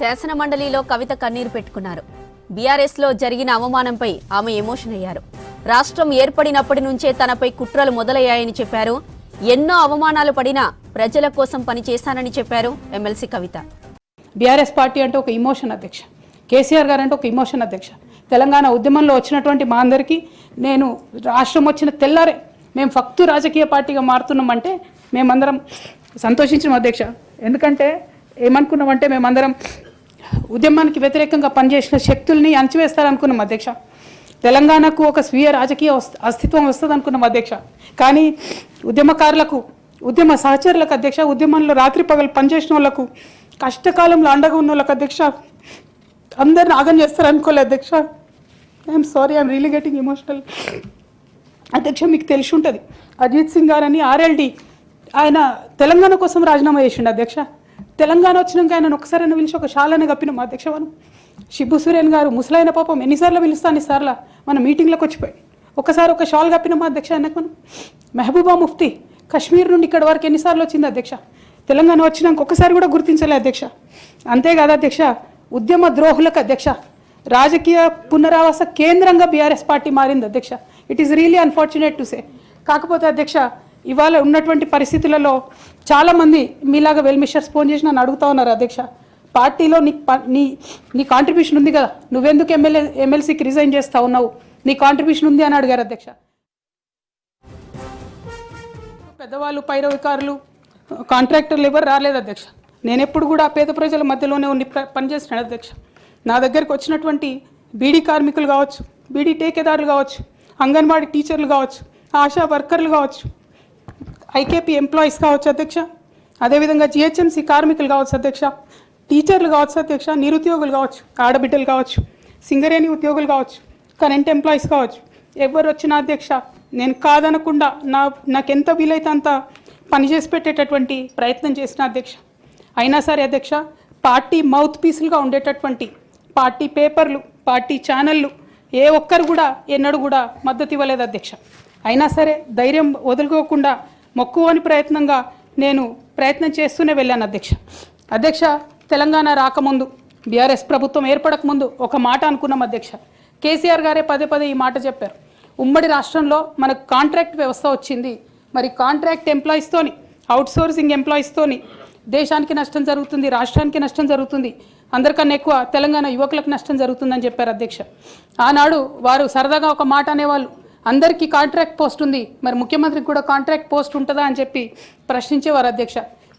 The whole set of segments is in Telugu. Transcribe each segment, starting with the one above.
శాసన మండలిలో కవిత కన్నీరు పెట్టుకున్నారు. బీఆర్ఎస్ లో జరిగిన అవమానంపై ఆమె ఎమోషన్ అయ్యారు. రాష్ట్రం ఏర్పడినప్పటి నుంచే తనపై కుట్రలు మొదలయ్యాయని చెప్పారు. ఎన్నో అవమానాలు పడినా ప్రజల కోసం పనిచేశానని చెప్పారు ఎమ్మెల్సీ కవిత. బీఆర్ఎస్ పార్టీ అంటే ఒక ఇమోషన్ అధ్యక్ష, కేసీఆర్ గారు అంటే ఒక ఇమోషన్ అధ్యక్ష. తెలంగాణ ఉద్యమంలో వచ్చినటువంటి మా అందరికీ నేను రాష్ట్రం వచ్చిన తెల్లారే మేము ఫక్తు రాజకీయ పార్టీగా మారుతున్నామంటే మేమందరం సంతోషించిన అధ్యక్ష. ఎందుకంటే ఏమనుకున్నామంటే మేమందరం ఉద్యమానికి వ్యతిరేకంగా పనిచేసిన శక్తుల్ని అణచివేస్తారనుకున్నాం అధ్యక్ష. తెలంగాణకు ఒక స్వీయ రాజకీయ అస్తిత్వం వస్తుంది అనుకున్నాం అధ్యక్ష. కానీ ఉద్యమకారులకు, ఉద్యమ సహచరులకు అధ్యక్ష, ఉద్యమంలో రాత్రి పగలు పనిచేసిన వాళ్ళకు, కష్టకాలంలో అండగా ఉన్న వాళ్ళకు అధ్యక్ష, అందరిని ఆగం చేస్తారు అనుకోలేదు అధ్యక్ష. I'm sorry, I'm really getting emotional అధ్యక్ష. మీకు తెలిసి ఉంటుంది, అజిత్ సింగ్ గారని ఆర్ఎల్డి ఆయన తెలంగాణ కోసం రాజీనామా చేసిండు అధ్యక్ష. తెలంగాణ వచ్చినాక ఆయన ఒకసారి పిలిచి ఒక షాలని కప్పినాం అధ్యక్ష. మనం షిబ్బు సూర్యన్ గారు ముసలైన పాపం ఎన్నిసార్లు పిలుస్తాను, ఇన్నిసార్లు మన మీటింగ్లోకి వచ్చిపోయి ఒకసారి ఒక షాల్ కప్పినామా అధ్యక్ష. ఆయనకు మనం మెహబూబా ముఫ్తీ కశ్మీర్ నుండి ఇక్కడ వరకు ఎన్నిసార్లు వచ్చింది అధ్యక్ష. తెలంగాణ వచ్చినాక ఒకసారి కూడా గుర్తించలే అధ్యక్ష. అంతేకాదు అధ్యక్ష, ఉద్యమ ద్రోహులకు అధ్యక్ష రాజకీయ పునరావాస కేంద్రంగా బీఆర్ఎస్ పార్టీ మారింది అధ్యక్ష. It is really unfortunate to say. కాకపోతే అధ్యక్ష, ఇవాళ ఉన్నటువంటి పరిస్థితులలో చాలామంది మీలాగా వెల్మిషర్స్ ఫోన్ చేసి నన్ను అడుగుతూ ఉన్నారు అధ్యక్ష, పార్టీలో నీ కాంట్రిబ్యూషన్ ఉంది కదా, నువ్వెందుకు ఎమ్మెల్సీకి రిజైన్ చేస్తూ ఉన్నావు, నీ కాంట్రిబ్యూషన్ ఉంది అని అడిగారు అధ్యక్ష. పెద్దవాళ్ళు, పైరవికారులు, కాంట్రాక్టర్లు ఎవరు రాలేదు అధ్యక్ష. నేను ఎప్పుడు కూడా పేద ప్రజల మధ్యలోనే ఉండి పనిచేస్తున్నాను అధ్యక్ష. నా దగ్గరికి వచ్చినటువంటి బీడీ కార్మికులు కావచ్చు, బీడీ టేకేదారులు కావచ్చు, అంగన్వాడీ టీచర్లు కావచ్చు, ఆశా వర్కర్లు కావచ్చు, ఐకేపీ ఎంప్లాయీస్ కావచ్చు అధ్యక్ష, అదేవిధంగా జిహెచ్ఎంసీ కార్మికులు కావచ్చు అధ్యక్ష, టీచర్లు కావచ్చు అధ్యక్ష, నిరుద్యోగులు కావచ్చు, ఆడబిడ్డలు కావచ్చు, సింగరేణి ఉద్యోగులు కావచ్చు, కరెంట్ ఎంప్లాయీస్ కావచ్చు, ఎవరు వచ్చినా అధ్యక్ష నేను కాదనకుండా నాకెంత వీలైతే అంత పనిచేసి పెట్టేటటువంటి ప్రయత్నం చేసిన అధ్యక్ష. అయినా సరే అధ్యక్ష, పార్టీ మౌత్ పీసులుగా ఉండేటటువంటి పార్టీ పేపర్లు, పార్టీ ఛానళ్ళు ఏ ఒక్కరు కూడా ఎన్నడూ కూడా మద్దతు ఇవ్వలేదు అధ్యక్ష. అయినా సరే ధైర్యం వదులుకోకుండా మొక్కువని ప్రయత్నంగా నేను ప్రయత్నం చేస్తూనే వెళ్ళాను అధ్యక్ష. అధ్యక్ష, తెలంగాణ రాకముందు, బీఆర్ఎస్ ప్రభుత్వం ఏర్పడకముందు ఒక మాట అనుకున్నాం అధ్యక్ష. కేసీఆర్ గారే పదే పదే ఈ మాట చెప్పారు, ఉమ్మడి రాష్ట్రంలో మనకు కాంట్రాక్ట్ వ్యవస్థ వచ్చింది, మరి కాంట్రాక్ట్ ఎంప్లాయీస్తోని, అవుట్సోర్సింగ్ ఎంప్లాయీస్తోని దేశానికి నష్టం జరుగుతుంది, రాష్ట్రానికి నష్టం జరుగుతుంది, అందరికన్నా ఎక్కువ తెలంగాణ యువకులకు నష్టం జరుగుతుందని చెప్పారు అధ్యక్ష. ఆనాడు వారు సరదాగా ఒక మాట అనేవాళ్ళు, అందరికీ కాంట్రాక్ట్ పోస్ట్ ఉంది, మరి ముఖ్యమంత్రికి కూడా కాంట్రాక్ట్ పోస్ట్ ఉంటుందా అని చెప్పి ప్రశ్నించేవారు అధ్యక్ష.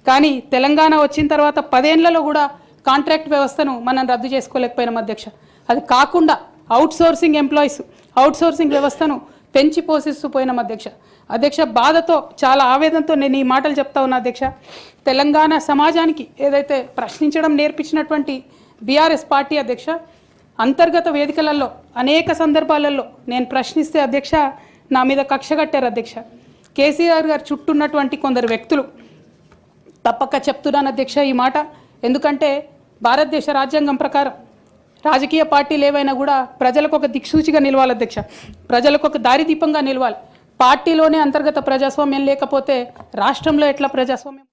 కానీ తెలంగాణ వచ్చిన తర్వాత 10 ఏళ్లలో కూడా కాంట్రాక్ట్ వ్యవస్థను మనం రద్దు చేసుకోలేకపోయినాం అధ్యక్ష. అది కాకుండా అవుట్సోర్సింగ్ ఎంప్లాయీస్, అవుట్సోర్సింగ్ వ్యవస్థను పెంచి పోషిస్తూ పోయినాం అధ్యక్ష. అధ్యక్ష, బాధతో, చాలా ఆవేదనతో నేను ఈ మాటలు చెప్తా ఉన్నా అధ్యక్ష. తెలంగాణ సమాజానికి ఏదైతే ప్రశ్నించడం నేర్పించినటువంటి బీఆర్ఎస్ పార్టీ అధ్యక్ష, అంతర్గత వేదికలలో అనేక సందర్భాలలో నేను ప్రశ్నిస్తే అధ్యక్ష నా మీద కక్ష కట్టారు అధ్యక్ష. కేసీఆర్ గారు చుట్టూ ఉన్నటువంటి కొందరు వ్యక్తులు, తప్పక చెప్తున్నాను అధ్యక్ష ఈ మాట, ఎందుకంటే భారతదేశ రాజ్యాంగం ప్రకారం రాజకీయ పార్టీలు ఏవైనా కూడా ప్రజలకు ఒక దిక్సూచిగా నిలవాలి అధ్యక్ష, ప్రజలకు ఒక దారిదీపంగా నిలవాలి. పార్టీలోనే అంతర్గత ప్రజాస్వామ్యం లేకపోతే రాష్ట్రంలో ఎట్లా ప్రజాస్వామ్యం